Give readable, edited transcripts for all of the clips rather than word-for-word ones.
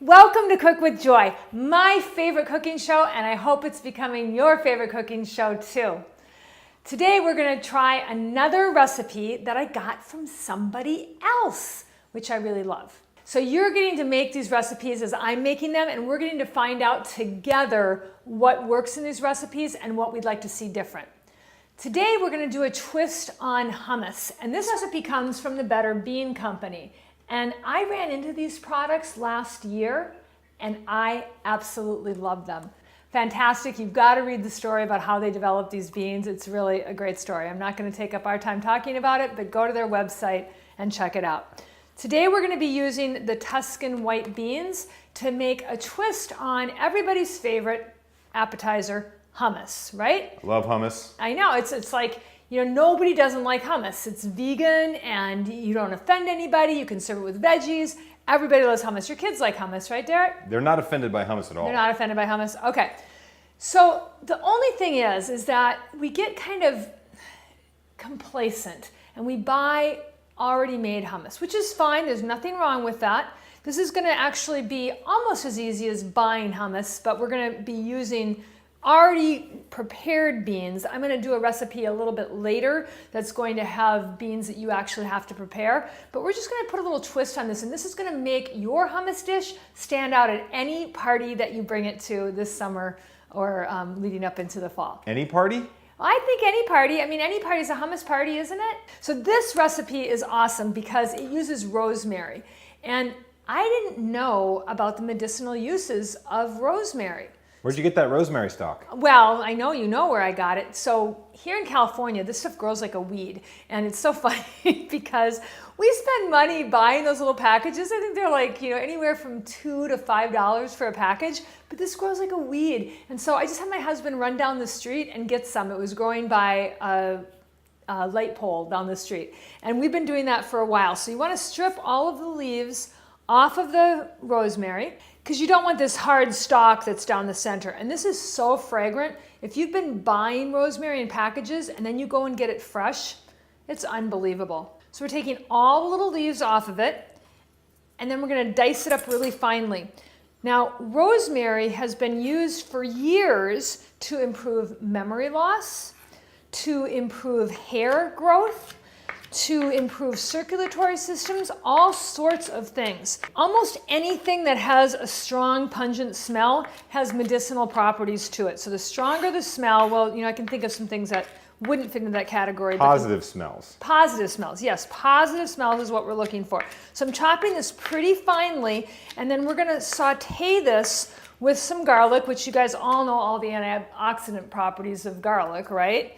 Welcome to Cook with Joy, my favorite cooking show, and I hope it's becoming your favorite cooking show too. Today we're going to try another recipe that I got from somebody else, which I really love. So you're getting to make these recipes as I'm making them, and we're getting to find out together what works in these recipes and what we'd like to see different. Today we're going to do a twist on hummus, and this recipe comes from the Better Bean Company. And I ran into these products last year and I absolutely love them. Fantastic. You've got to read the story about how they developed these beans. It's really a great story. I'm not going to take up our time talking about it, but go to their website and check it out. Today we're going to be using the Tuscan white beans to make a twist on everybody's favorite appetizer, hummus, right? Love hummus. I know. It's like, you know, nobody doesn't like hummus. It's vegan and you don't offend anybody. You can serve it with veggies. Everybody loves hummus. Your kids like hummus, right, Derek? They're not offended by hummus at all. They're not offended by hummus? Okay. So the only thing is that we get kind of complacent and we buy already made hummus, which is fine. There's nothing wrong with that. This is going to actually be almost as easy as buying hummus, but we're going to be using already prepared beans. I'm going to do a recipe a little bit later that's going to have beans that you actually have to prepare, but we're just going to put a little twist on this, and this is going to make your hummus dish stand out at any party that you bring it to this summer or leading up into the fall. Any party? I think any party. I mean, any party is a hummus party, isn't it? So this recipe is awesome because it uses rosemary, and I didn't know about the medicinal uses of rosemary. Where'd you get that rosemary stalk? Well, I know you know where I got it. So here in California, this stuff grows like a weed. And it's so funny because we spend money buying those little packages. I think they're like, you know, anywhere from $2 to $5 for a package, but this grows like a weed. And so I just had my husband run down the street and get some. It was growing by a light pole down the street. And we've been doing that for a while. So you want to strip all of the leaves off of the rosemary, because you don't want this hard stalk that's down the center. And this is so fragrant. If you've been buying rosemary in packages and then you go and get it fresh, it's unbelievable. So we're taking all the little leaves off of it, and then we're going to dice it up really finely. Now, rosemary has been used for years to improve memory loss, to improve hair growth, to improve circulatory systems, all sorts of things. Almost anything that has a strong, pungent smell has medicinal properties to it. So the stronger the smell, well, you know, I can think of some things that wouldn't fit into that category. Positive smells. Positive smells, yes. Positive smells is what we're looking for. So I'm chopping this pretty finely, and then we're gonna saute this with some garlic, which you guys all know all the antioxidant properties of garlic, right?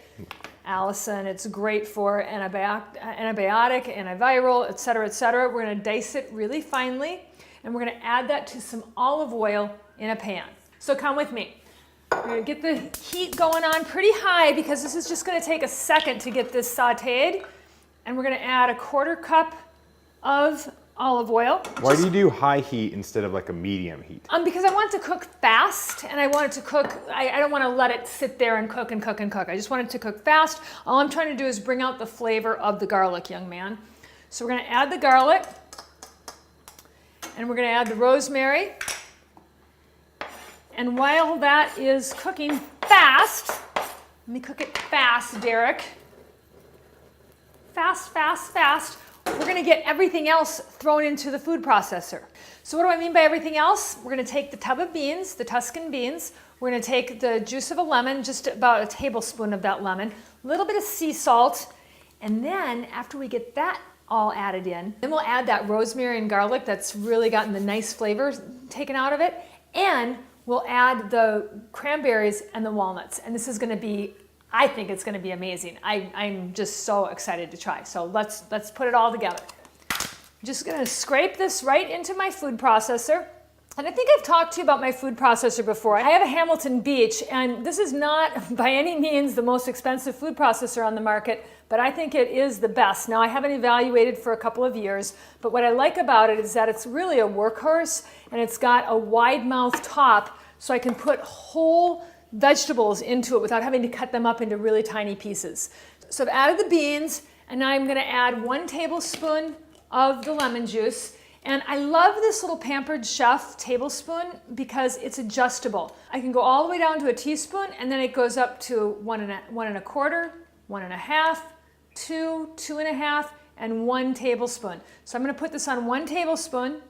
Allison, it's great for antibiotic, antiviral, et cetera, et cetera. We're going to dice it really finely, and we're going to add that to some olive oil in a pan. So come with me. We're going to get the heat going on pretty high because this is just going to take a second to get this sauteed. And we're going to add a 1/4 cup of olive oil. Why do you do high heat instead of like a medium heat? Because I want it to cook fast, and I want it to cook, I don't want to let it sit there and cook and cook and cook. I just want it to cook fast. All I'm trying to do is bring out the flavor of the garlic, young man. So we're going to add the garlic, and we're going to add the rosemary. And while that is cooking fast, let me cook it fast, Derek. Fast, fast, fast. We're going to get everything else thrown into the food processor. So what do I mean by everything else? We're going to take the tub of beans, the Tuscan beans. We're going to take the juice of a lemon, just about a tablespoon of that lemon, a little bit of sea salt, and then after we get that all added in, then we'll add that rosemary and garlic that's really gotten the nice flavor taken out of it, and we'll add the cranberries and the walnuts. And this is going to be, I think it's going to be amazing. I'm just so excited to try. So let's put it all together. I'm just going to scrape this right into my food processor. And I think I've talked to you about my food processor before. I have a Hamilton Beach, and this is not by any means the most expensive food processor on the market, but I think it is the best. Now, I haven't evaluated for a couple of years, but what I like about it is that it's really a workhorse, and it's got a wide mouth top, so I can put whole vegetables into it without having to cut them up into really tiny pieces. So I've added the beans, and now I'm going to add 1 tablespoon of the lemon juice, And I love this little Pampered Chef tablespoon because it's adjustable. I can go all the way down to a teaspoon, and then it goes up to 1.25, 1.5, 2, 2.5, and 1 tablespoon. So I'm going to put this on 1 tablespoon,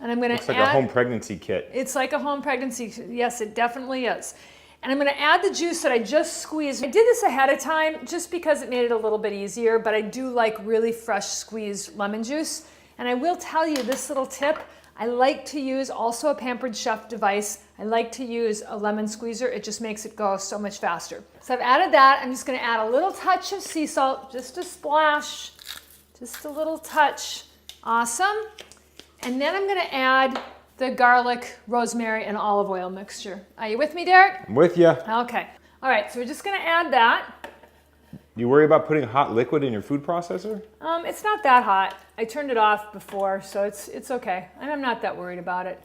and I'm going to add... It's like a home pregnancy kit. It's like a home pregnancy. Yes, it definitely is. And I'm going to add the juice that I just squeezed. I did this ahead of time just because it made it a little bit easier, but I do like really fresh squeezed lemon juice. And I will tell you this little tip, I like to use also a Pampered Chef device. I like to use a lemon squeezer. It just makes it go so much faster. So I've added that. I'm just going to add a little touch of sea salt, just a splash, just a little touch. Awesome. And then I'm going to add the garlic, rosemary, and olive oil mixture. Are you with me, Derek? I'm with you. Okay. All right, so we're just going to add that. You worry about putting hot liquid in your food processor? It's not that hot. I turned it off before, so it's okay. I'm not that worried about it.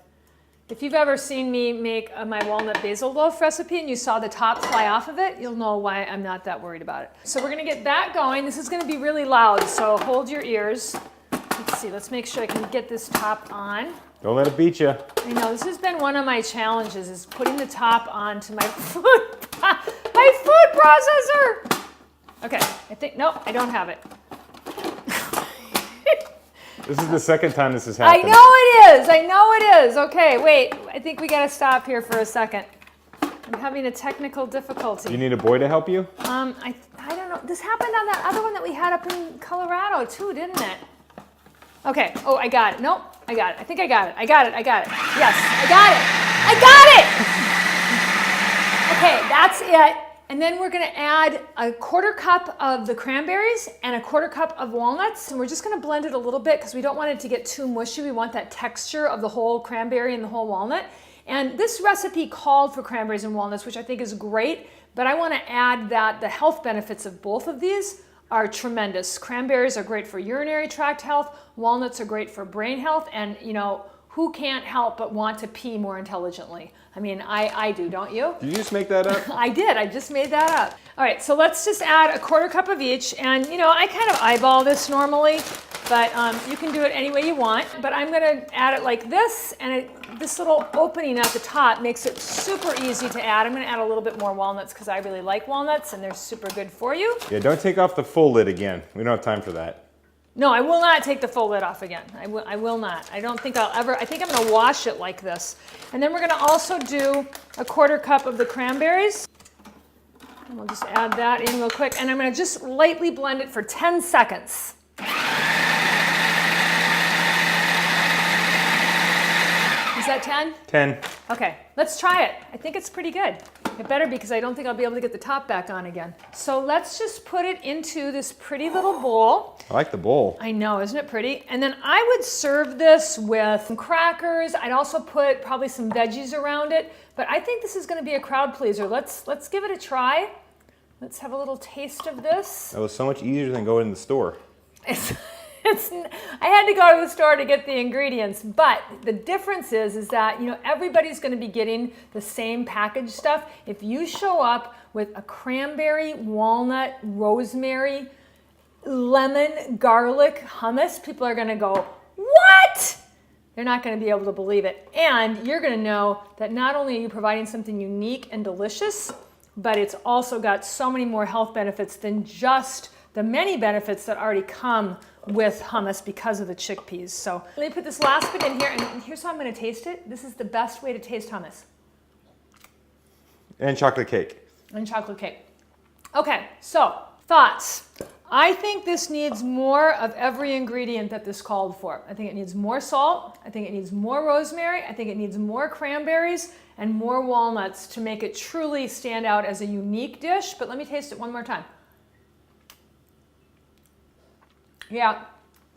If you've ever seen me make my walnut basil loaf recipe and you saw the top fly off of it, you'll know why I'm not that worried about it. So we're going to get that going. This is going to be really loud, so hold your ears. Let's see. Let's make sure I can get this top on. Don't let it beat you. I know, this has been one of my challenges, is putting the top onto my food processor. Okay, I think, no, I don't have it. This is the second time this has happened. I know it is. Okay, wait, I think we gotta stop here for a second. I'm having a technical difficulty. You need a boy to help you? I don't know, this happened on that other one that we had up in Colorado too, didn't it? Okay, oh, I got it. Nope, I got it. I think I got it. I got it. Yes, I got it. Okay, that's it. And then we're gonna add a 1/4 cup of the cranberries and a 1/4 cup of walnuts. And we're just gonna blend it a little bit because we don't want it to get too mushy. We want that texture of the whole cranberry and the whole walnut. And this recipe called for cranberries and walnuts, which I think is great, but I wanna add that the health benefits of both of these are tremendous. Cranberries are great for urinary tract health, walnuts are great for brain health, and you know, who can't help but want to pee more intelligently? I mean, I do, don't you? Did you just make that up? I did, I just made that up. All right, so let's just add a 1/4 cup of each, and you know, I kind of eyeball this normally, but you can do it any way you want. But I'm gonna add it like this, and this little opening at the top makes it super easy to add. I'm gonna add a little bit more walnuts because I really like walnuts, and they're super good for you. Yeah, don't take off the full lid again. We don't have time for that. No, I will not take the full lid off again. I will not. I don't think I'll ever, I think I'm gonna wash it like this. And then we're gonna also do a 1/4 cup of the cranberries. And we'll just add that in real quick. And I'm gonna just lightly blend it for 10 seconds. Is that 10? 10. Okay, let's try it. I think it's pretty good. It better be because I don't think I'll be able to get the top back on again. So let's just put it into this pretty little bowl. I like the bowl. I know, isn't it pretty? And then I would serve this with some crackers. I'd also put probably some veggies around it. But I think this is going to be a crowd pleaser. Let's give it a try. Let's have a little taste of this. That was so much easier than going in the store. I had to go to the store to get the ingredients, but the difference is that, you know, everybody's going to be getting the same packaged stuff. If you show up with a cranberry, walnut, rosemary, lemon, garlic hummus, people are going to go, what? They're not going to be able to believe it. And you're going to know that not only are you providing something unique and delicious, but it's also got so many more health benefits than just the many benefits that already come with hummus because of the chickpeas. So let me put this last bit in here, and here's how I'm going to taste it. This is the best way to taste hummus. And chocolate cake. And chocolate cake. Okay, so thoughts. I think this needs more of every ingredient that this called for. I think it needs more salt. I think it needs more rosemary. I think it needs more cranberries and more walnuts to make it truly stand out as a unique dish. But let me taste it one more time. Yeah,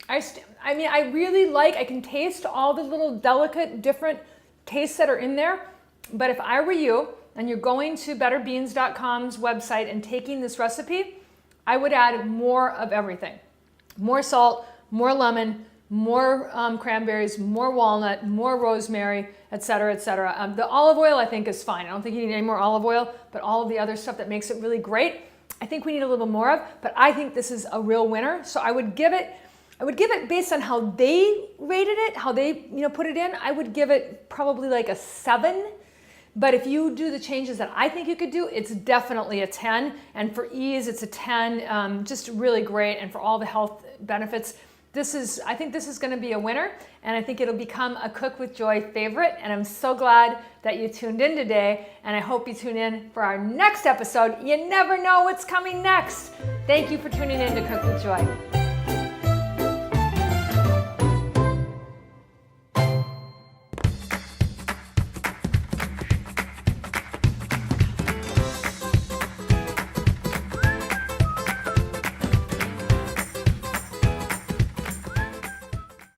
I mean, I really like, I can taste all the little delicate, different tastes that are in there. But if I were you, and you're going to betterbeans.com's website and taking this recipe, I would add more of everything. More salt, more lemon, more cranberries, more walnut, more rosemary, et cetera, et cetera. The olive oil, I think, is fine. I don't think you need any more olive oil, but all of the other stuff that makes it really great, I think we need a little more of, but I think this is a real winner. So I would give it I would give it based on how they rated it, how they put it in. I would give it probably like a 7. But if you do the changes that I think you could do, it's definitely a 10. And for ease, it's a 10. Just really great. And for all the health benefits, I think this is going to be a winner. And I think it'll become a Cook with Joy favorite. And I'm so glad that you tuned in today. And I hope you tune in for our next episode. You never know what's coming next. Thank you for tuning in to Cook with Joy.